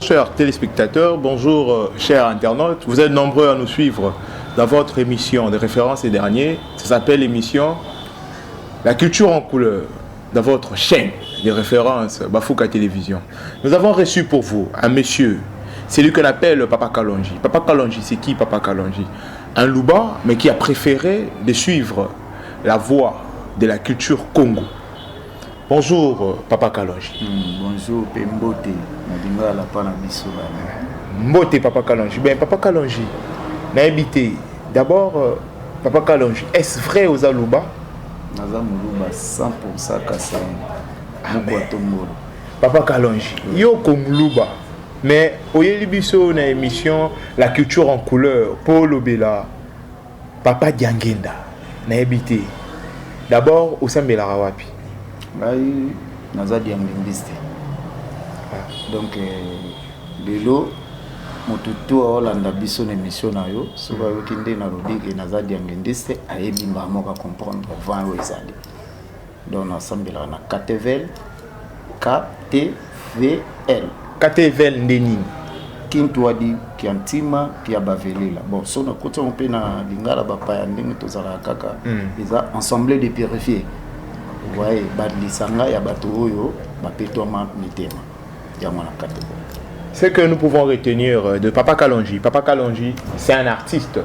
Chers téléspectateurs, bonjour chers internautes. Vous êtes nombreux à nous suivre dans votre émission de référence et dernier. Ça s'appelle l'émission La culture en couleur dans votre chaîne de référence Bafouka Télévision. Nous avons reçu pour vous un monsieur, c'est lui qu'on appelle Papa Kalonji. Papa Kalonji, c'est qui Papa Kalonji? Un Louba, mais qui a préféré de suivre la voie de la culture Congo. Bonjour Papa Kalonji. Bonjour Pembote. Mbote Papa Kalonji. Ben Papa Kalonji, n'a habité. D'abord Papa Kalonji, est-ce vrai aux Alouba? Naza Moulouba 100% Kassam. Papa Kalonji, yo comme Louba. Mais oyeli biso na émission La culture en couleur Paul Obela. Papa Diangenda n'a habité. D'abord au Sambela Rawapi. Ngai naza diangendiste. Donc lelo motutu olanda biso na émission na yo soba yokinde na lobike naza diangendiste ayebi mbamoka comprendre vent o ezali. Donc ensemble na KTVL KTVL ndeni Kintwadi Kiantima Kia Bavelela. Bon, so na kota on pe na lingala bapaya ndenge tozala kaka eza ensemble de purifier. Ouais, badlisanga ya bato oyo bapetoma mitema. Ya mwana KTVL. Ce que nous pouvons retenir de Papa Kalonji. Papa Kalonji, c'est un artiste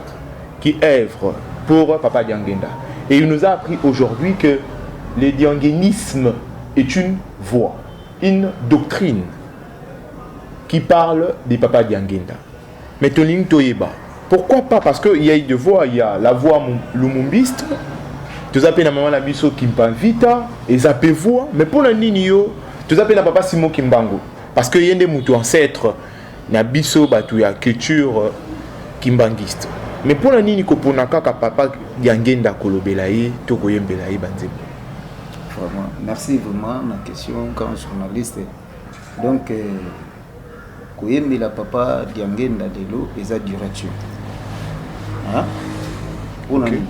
qui œuvre pour Papa Diangenda. Et il nous a appris aujourd'hui que le dianguénisme est une voie, une doctrine qui parle de Papa Diangenda. Mais Toling Toyeba. Pourquoi pas? Parce qu'il y a deux voies. Il y a la voie lumumbiste, tu appelles la maman la biso Kimpanvita, et zappé voix. Mais pour le Ninio, tu appelles la papa Simo Kimbango. Parce qu'il y a des moutons ancêtres, na biso batu ya culture kimbangiste. Mais pour le Nini Koponaka, Papa Diangenda Kolobelaye, Tokoyembelaye Banzemo. Vraiment, merci vraiment la question quand journaliste. Donc, Koyembela Papa Diangenda Delo, et sa direction. Hein? Okay.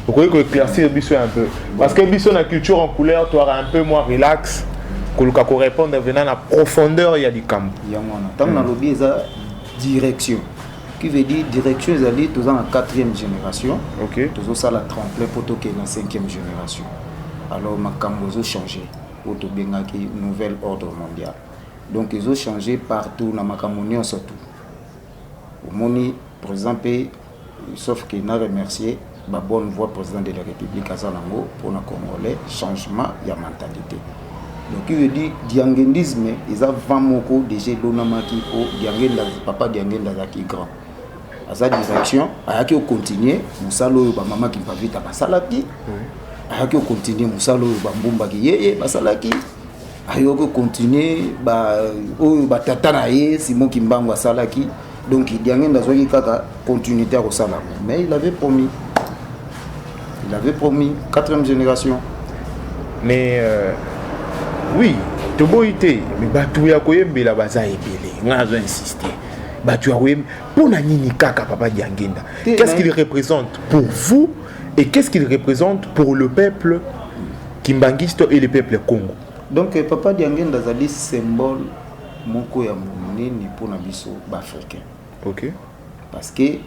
Vous pouvez éclaircir Bisso un peu. Parce que Bisso, la culture en couleur, tu auras un peu moins relax. Que le cas répondre venant à la profondeur, il y a du camp. Tant dans lobby, il y a direction. Qui veut dire direction, ils allaient tous en 4e génération. Ok. Tous ça la tremplin pour toquer la 5e génération. Alors, ma cambozo changé. Pour tout bien qui nouvel ordre mondial. Donc, ils ont changé partout dans ma camunion surtout. Au Moni, par exemple, sauf qu'il n'a remercié la bonne voix président de la République à Zalango pour le Congolais, changement de mentalité. Donc il veut dire diangendisme, ils ont 20 moko déjà l'onamaki pour Diangenda, papa Diangenda qui grand. À sa direction, à qui continuer, Moussalo ba maman qui va vite à Basalaki, à qui continuer Moussalo ba mbumba qui yé Basalaki, à qui continuer ba tatana yé Simon Kimbango à Salaki. Donc Diangenda zoki kaka continuité au salam. Mais il avait promis. Il avait promis 4e génération. Mais oui, tu peux été, mais Batu ya koyembela baza ebele. On a insisté. Batu ya koyembela pour na nini kaka Papa Diangenda. Qu'est-ce qu'il représente pour vous et qu'est-ce qu'il représente pour le peuple kimbangiste et le peuple Congo? Donc Papa Diangenda zali symbole moko ya monene pour na biso ba africain. OK. Parce que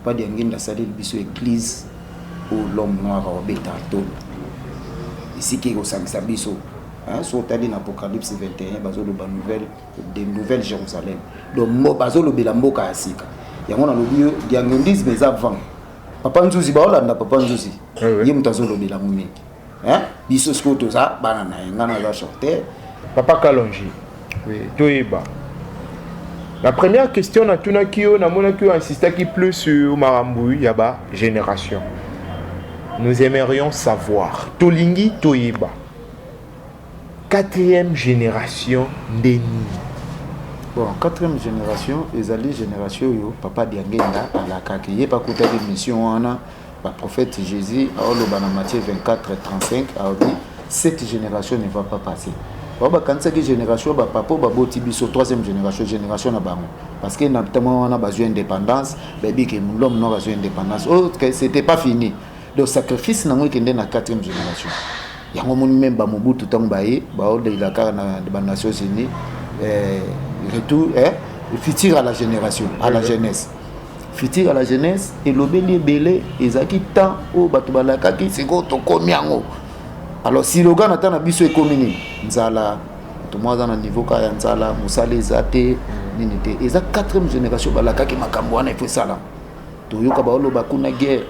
Papa Diangenda sali biso église pour l'homme noir au bétato. Ici qui est au Sansabiso. Sur l'Apocalypse 21, de Nouvelle Jérusalem. Donc, Bazolo Belamboka Asika. Il y a un lieu, diangendisme mais avant. Papa Nzuzi, Baolanda, Papa Nzuzi. Yemtazolo Belamumi. Biso Skotoza, Banana, Ngana va chanter. Papa Kalonji. Oui. Toyeba. La première question, na Tunakio, na Monakio insista qui plus sur Marambou, Yaba, génération. Nous aimerions savoir. Tolingi Toyeba. 4e génération Ndeni. Bon, 4e génération, les alliés génération yo Papa Diangenda à la kaki. Il y a pas côté de mission on a le prophète Jésus à Matthieu 24-35 a dit cette génération ne va pas passer. Baba quand cette génération ba papa ba boti biso 3e génération na bango parce que notamment on a besoin d'indépendance, baby que l'homme n'a besoin d'indépendance. Oh, c'était pas fini. Donc sacrifice na ngo kende na 4e génération. yango moni même ba Mobutu tango baye ba de la car na ba Nations Unies retour futur à la génération, à la jeunesse. Futur à la jeunesse et l'obéli belé ezaki temps au bato balakaki siko to komiango. Alors si le gars n'attend biso e komini nzala to moi dans niveau ka ya nzala musale ezate ninite eza 4e génération balakaki makambo wana il faut ça là. To yoka ba olo bakuna guerre.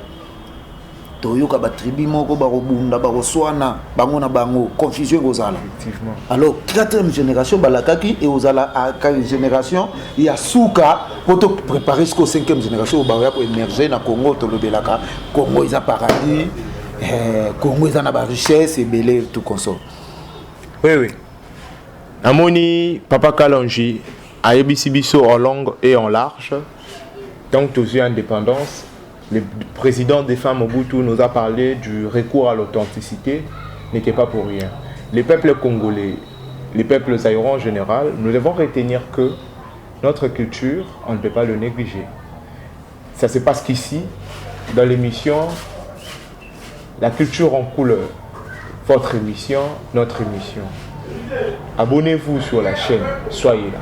To yoka ba tribu moko ba robunda ba roswana bango na bango confusion gozala. Effectivement. Alors 4e génération balakaki et ozala à 4e génération il y a souka pour te préparer jusqu'au 5e génération ba ya pour émerger na Congo to le belaka Congo is a paradis Congo is a na richesse et belé tout consort. Oui. Amoni Papa Kalonji a yebisi biso en longue et en large. Donc toujours indépendance. Le président des femmes Mobutu nous a parlé du recours à l'authenticité, n'était pas pour rien. Les peuples congolais, les peuples zaïrois en général, nous devons retenir que notre culture, on ne peut pas le négliger. Ça se passe qu'ici, dans l'émission La culture en couleur, votre émission, notre émission. Abonnez-vous sur la chaîne, soyez là.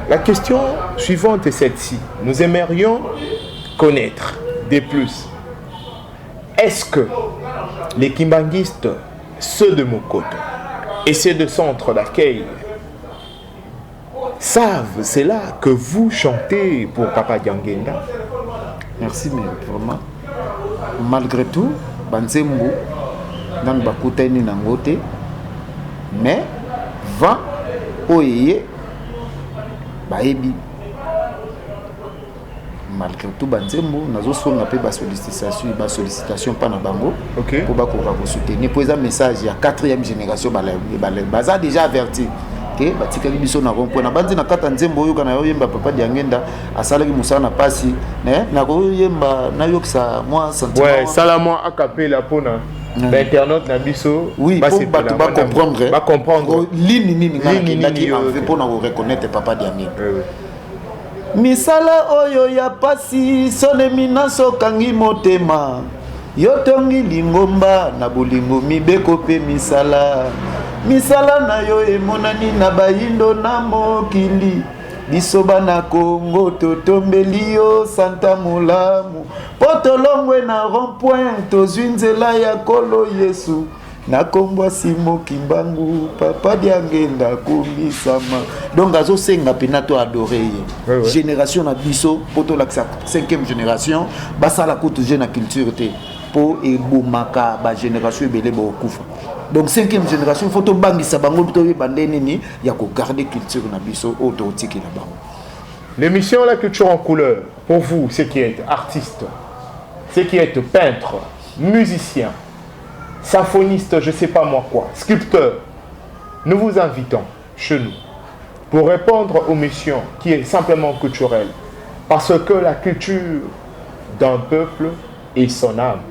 La question suivante est celle-ci. Nous aimerions connaître des plus. Est-ce que les kimbanguistes, ceux de Mokoto et ceux de centre d'accueil savent c'est là que vous chantez pour Papa Diangenda? Merci, mais vraiment malgré tout banzembo dans bakutani nangote mais va oye baebi malgré tout banzembo nazo songa pe ba sollicitation pas na bango pour ba ko soutenir pour un message ya 4e génération baza déjà averti que batikali biso na rond point na banzi na kata nzembo oyo kana yemba Papa Diangenda asalaki musala na pasi na ko yemba na yoksa moi sentiment ouais sala moi acapella pona l'internaute na biso oui ba comprendre ligne nini ngana ki envie pour na reconnaître Papa Diangenda. Misala oyo ya pasi sonemi naso kangi motema yotongi lingomba na bolingo mibeko pe misala na yo emonani na bayindo na mokili biso bana Kongo totombeli yo santa mulamu potolongwe na rond-point tozwi nzela ya kolo Yesu na kombwa simo kimbangu Papa Diangenda kumisama donc azo senga pena to adorer génération na biso poto la 5e génération basala ko toujours na culture te po ebomaka ba génération ebele bo kufa donc 5e génération faut to bangisa bango to bande nini ya ko garder culture na biso autotique là bango. L'émission La culture en couleur pour vous ceux qui êtes artistes, ceux qui êtes peintres, musiciens, symphoniste, je ne sais pas moi quoi, sculpteur, nous vous invitons chez nous pour répondre aux missions qui est simplement culturelle. Parce que la culture d'un peuple est son âme.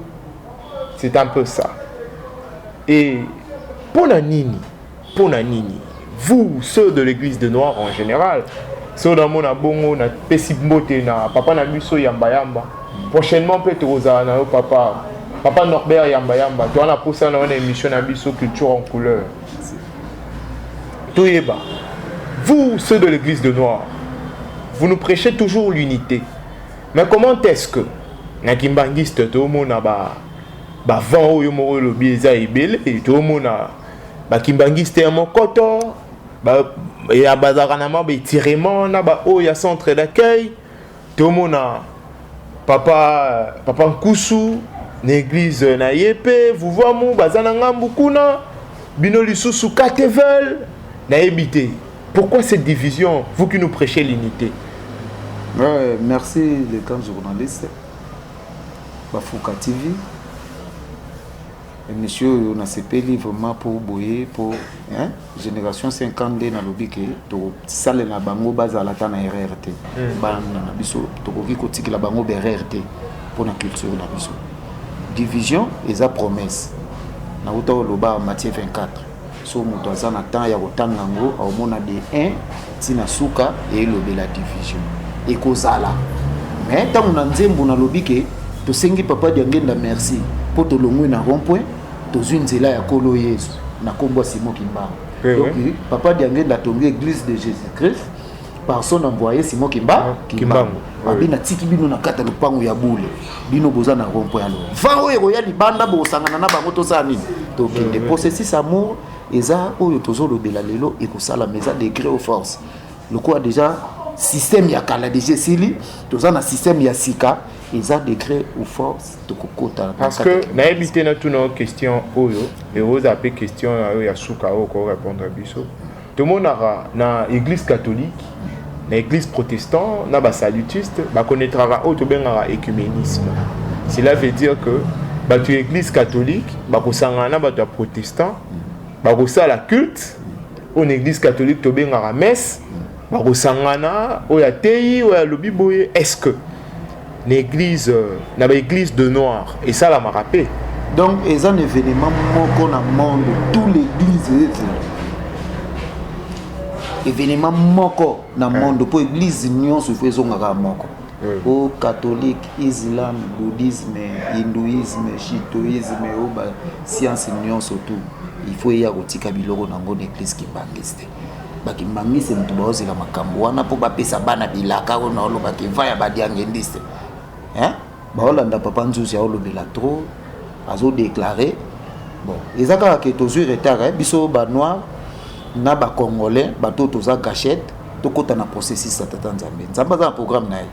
C'est un peu ça. Et pour Nanini, vous, ceux de l'église de Noir en général, ceux dans mon abongo, na pesibmote, na papa na biso yamba yamba, prochainement peut-être na Papa Norbert Yamba Yamba, tu as la poussée dans une émission Nabiso Culture en couleur. Touyeba, vous, ceux de l'église de Noir, vous nous prêchez toujours l'unité. Mais comment est-ce que Nakimbangiste, tout le monde a vent au yomoro le bieza et belé, tout le monde a Kimbangiste et Mokoto, il y a Bazaranama, il y a Tirement, il y a centre d'accueil, tout le monde a Papa Nkoussou. L'église na yepe vous voyez mon bazana ngambu kuna bino lisusu katevel na ebité. Pourquoi cette division, vous qui nous prêchez l'unité? Merci les grands journalistes Bafouka TV et monsieur on a sepeli vraiment pour boyer pour génération 50 na lobike to sale na bango bazala ta na RRT bana na biso to koki kotiki la bango RRT pour la culture na biso. Division et sa promesse. Na uto loba Matthieu 24. So moto azana temps ya kotanga ngo au mona de 1 tina suka et lobe la division. Et kozala. Mais tant on nzembo na lobike to sengi Papa Diangenda merci pour to longwe na rond-point to zunzela ya kolo Yesu na kombo simo kimbango. Donc Papa Diangenda a tombé l'église de Jésus-Christ par son envoyé Simon Kimbangu. Abina tiki bino na kata lupango ya bule. Bino boza na rompo ya lo. Va oyo ya libanda bo sangana na bango toza nini. Donc le processus amour eza oyo tozolobela lelo ekosala meza degré aux forces. Le quoi déjà système ya kala déjà sili toza na système ya sika eza degré aux forces tokokota. Parce que na éviter na tout nos questions oyo et vous avez question ya suka ko répondre biso. Tout le monde na église catholique, na église protestante, na salutiste, connaîtra auto bengara écuménisme. Cela veut dire que tu église catholique, sangana ba protestant, la culte, une église catholique to bengara messe, sangana oya tei oya lobi boye. Est-ce que l'église na église de noir et ça la m'a rappelé. Donc ils ont un événement moko na monde tous l'église événement moko na monde pour église union se faisons moko au catholique, islam, bouddhisme, hindouisme, shintoïsme au science union surtout il faut y avoir tika biloko na ngone église qui bangiste baki mangise mtu baozi la makambo wana po bapesa bana bilaka ona olo baki vaya badiangendiste baolanda Papa Nzuzi aolobela trop azo déclarer bon ezaka ke tozui retard biso ba noir na ba congolais bato toza gâchette tokota na processus ya tata Nzambe Nzambe za programme na ye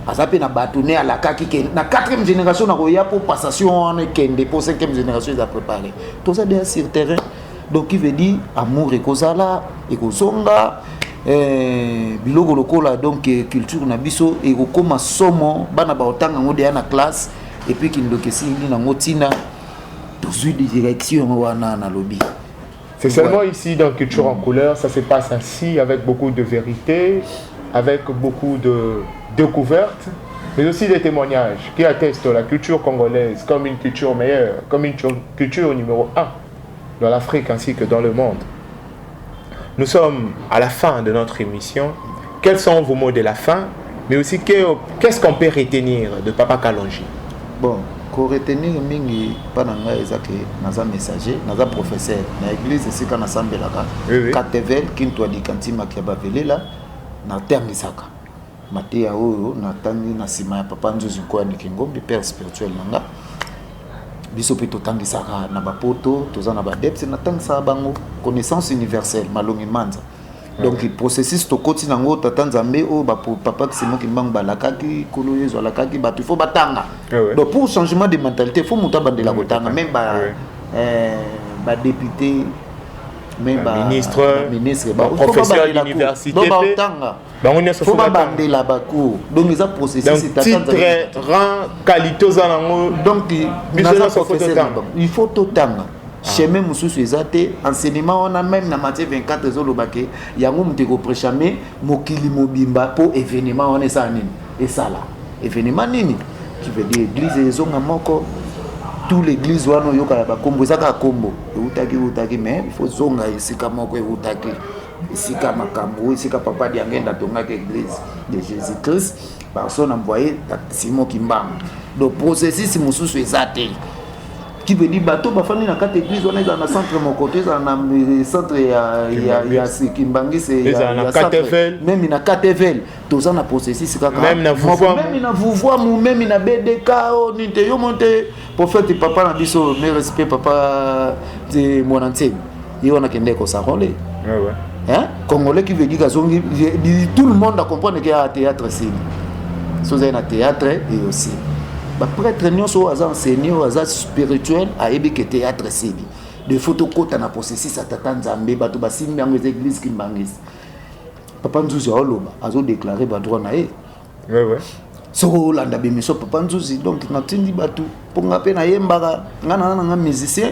azape na bato ne ala kaki ke na 4e génération na koya pour passation on kende pour 5e génération za préparer toza déjà sur terrain donc il veut dire amour ekozala ekozonga biloko lokola donc culture na biso ekokoma somo bana ba otanga ngode na classe et puis kindokesi na ngotina tozui direction wana na lobby. C'est seulement ici dans Culture en couleur, ça se passe ainsi avec beaucoup de vérité, avec beaucoup de découvertes, mais aussi des témoignages qui attestent la culture congolaise comme une culture meilleure, comme une culture numéro 1 dans l'Afrique ainsi que dans le monde. Nous sommes à la fin de notre émission. Quels sont vos mots de la fin, mais aussi qu'est-ce qu'on peut retenir de Papa Kalonji? Bon, qu'on retenir mingi pananga ezake naza messager, naza professeur na église sika na sambelaka. Katevel kinto alikantima kia bavelela na termisaka. Matea oyo na tangi na sima ya Papa Nzuzi kwa ni Kingombe père spirituel nanga. Biso pe totangisaka na bapoto, toza na badepse na tangisa bango connaissance universelle malongi manza. Donc le processus to koti nango tata Nzambe o ba Papa Simon Kimbangu balakaki kolo yezo alakaki ba il faut batanga. Donc pour changement de mentalité, il faut muta bandela kotanga même ba député même ba ministre ba professeur d'université faut ba bandela ba cours. Donc ils a processus tata Nzambe titre rang qualité za nango donc il faut totanga. Chemin mususu ezate enseignement on a même na Matthieu 24 ezolobake yango muteko prêchame mokili mobimba po événement on esa nini et ça là événement nini qui veut dire église ezonga moko tout l'église wana yoka ba kombo ezaka kombo utaki mais il faut zonga esika moko utaki esika makambo esika Papa Diangenda tongaka église de Jésus-Christ par son envoyé Simon Kimbangu donc processus mususu ezate qui veut dire bateau bafani na kata église on est dans le centre mon côté dans le centre ya Kimbangi c'est na Katevel même na Katevel tous en a processus kaka même na vouvoie même na BDK on nite yo monte prophète papa na biso mes respect papa de mon ancien yo na kende ko sarole congolais qui veut dire gazongi tout le monde a comprendre qu'il y a théâtre ici so un théâtre et aussi prêtre nyonso aza enseignant aza spirituel ayebi ke théâtre sebi de photocopie na processus atata Nzambe bato basimbi yango église Kimbangisi Papa Nzuzi oloba azo déclarer ba droit na ye so landa bemiso Papa Nzuzi donc natindi bato ponga pe na yembaka ngana nga musicien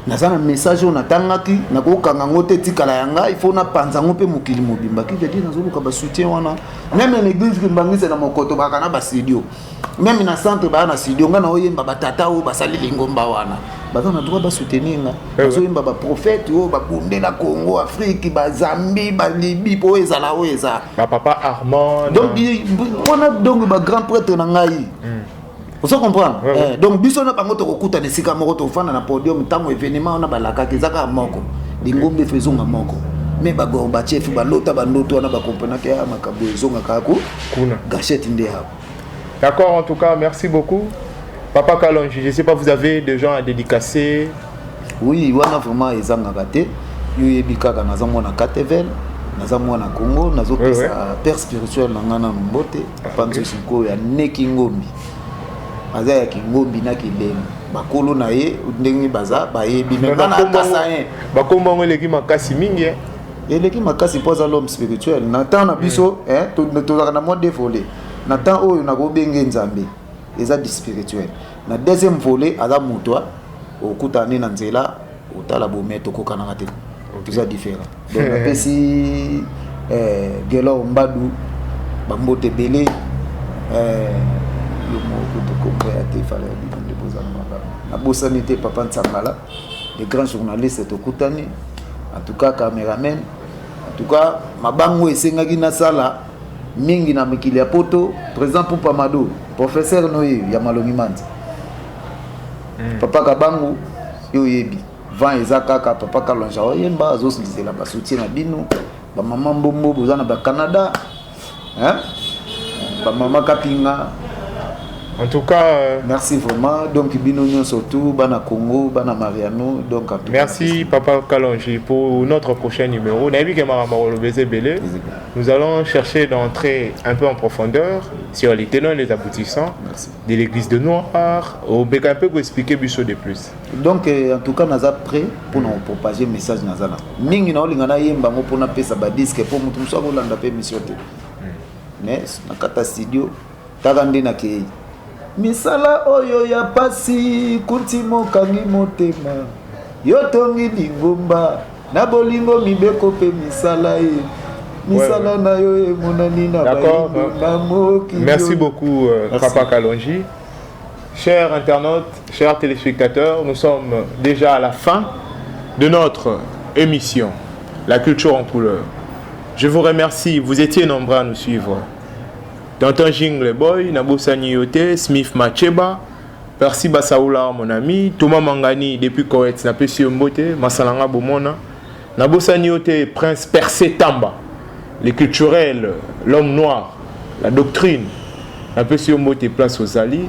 naza na message on atangaki na kokanga ngote tikala yanga il faut na panza ngope mokili mobimba ki veut dire nazoluka ba soutien wana même l'église Kimbangisi na mokoto baka na ba studio même na centre ba na studio ngana oyemba batata o basali lingomba wana baza na droit ba soutenir nga oyemba ba prophète o ba bundela Congo Afrique ba Zambie ba Libye po ezala o eza ba Papa Armand donc wana donc ba grand prêtre na ngai vous comprenez donc biso na bango to kokuta ne sika moko to fana na podium tango événement on a balaka kezaka moko lingombe faisons moko mais ba Gorbatchev ba lota ba ndoto na ba comprendre que makambo ezonga kako kuna gâchette ndé ha. D'accord, en tout cas, merci beaucoup. Papa Kalonji, je ne sais pas, vous avez des gens à dédicacer? Oui, wana vraiment ezanga kate. Yo yebikaka nazamona Katevel, nazamona Congo, nazopesa père spirituel na ngana mbote, papa ntsiko ya neki ngombi. Aza ya kingombi na kilema. Bakolo na ye ndenge baza bayebi mais na kasa ye. Bakomba ngoleki makasi mingi. Eleki makasi poza l'homme spirituel. Na temps na biso, to na mode dévolé. Na temps oyo na go benge nzambe. Eza di spirituel. Na deuxième volet aza mutwa okutani na nzela otala bometo kokana te. Tout différent. Donc apesi Gelo Mbadu bambote belé le mot de compréhension fallait de bozana na bosanité papa Ntsangala les grands journalistes okutani en tout cas cameraman en tout cas mabango esengaki na sala mingi na mikili ya poto président Poupa Mado professeur Noé ya Malongi Manzi papa Kabangu yo yebi vent ezakaka papa Kalonja oyemba azosilizela ba soutien na bino ba maman Mbombo bozana ba Canada ba maman Kapinga. En tout cas, merci vraiment. Donc, Binonio surtout, Bana Congo, Bana Mariano. Donc, merci Papa Kalonji pour notre prochain numéro. Nous allons chercher d'entrer un peu en profondeur sur les tenants et les aboutissants de l'église de Noir. On peut un peu expliquer Busso de plus. Donc, en tout cas, nous sommes prêts pour nous propager le message. Mingi na olingana yemba ngo pona pesa ba disque pour mutu mso ko landa pe mission te. Mais na kata studio takande na ke misala oyo ya pasi kuntimo kangi motema yotongi lingomba na bolingo mibeko pe misala e misala na yo e monani na d'accord. Merci beaucoup Papa Kalonji. Chers internautes, chers téléspectateurs, nous sommes déjà à la fin de notre émission La culture en couleur. Je vous remercie, vous étiez nombreux à nous suivre. Danton Jingle Boy, Nabosani Yote, Smith Macheba, Percy Basaoula, mon ami, Thomas Mangani, depuis Koweït, Napesi Mbote, Masalanga Bomona, Nabosani Yote, Prince Percé Tamba, les culturels, l'homme noir, la doctrine, Napesi Mbote, place aux alliés,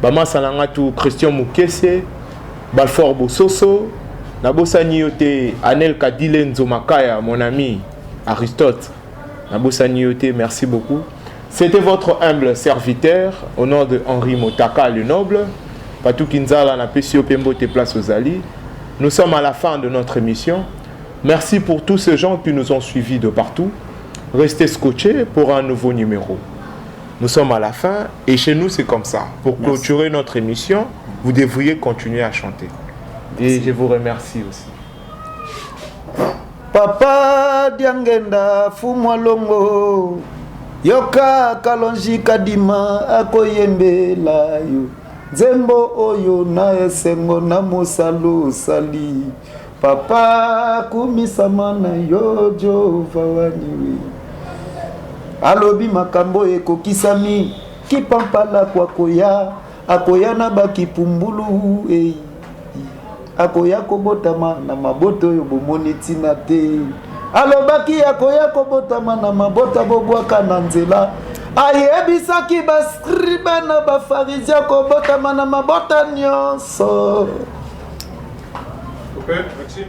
Bama Salanga tout, Christian Moukese, Balfour Bososo, Nabosani Yote, Anel Kadilen Zomakaya, mon ami, Aristote, Nabosani Yote, merci beaucoup. C'était votre humble serviteur, au nom de Henri Motaka le Noble, Patou Kinzala na Pesio Pembo te place aux alliés. Nous sommes à la fin de notre émission. Merci pour tous ces gens qui nous ont suivis de partout. Restez scotchés pour un nouveau numéro. Nous sommes à la fin et chez nous c'est comme ça. Pour clôturer notre émission, vous devriez continuer à chanter. Et je vous remercie aussi. Papa Diangenda Fumwalongo Yoka Kalonji Kadima akoyembela yo Zembo oyo na esengo na mosalo sali Papa kumisama na yo Jova waniwi Alobi makambo ekokisami kipampala kwa koya akoya na bakipumbulu akoya kobotama na maboto yo bomoni tina te alobaki akoya kobotama na mabota bobwaka na nzela ayebisaki bascribe na bafarizia kobotama na mabota nyonso. Okay, merci.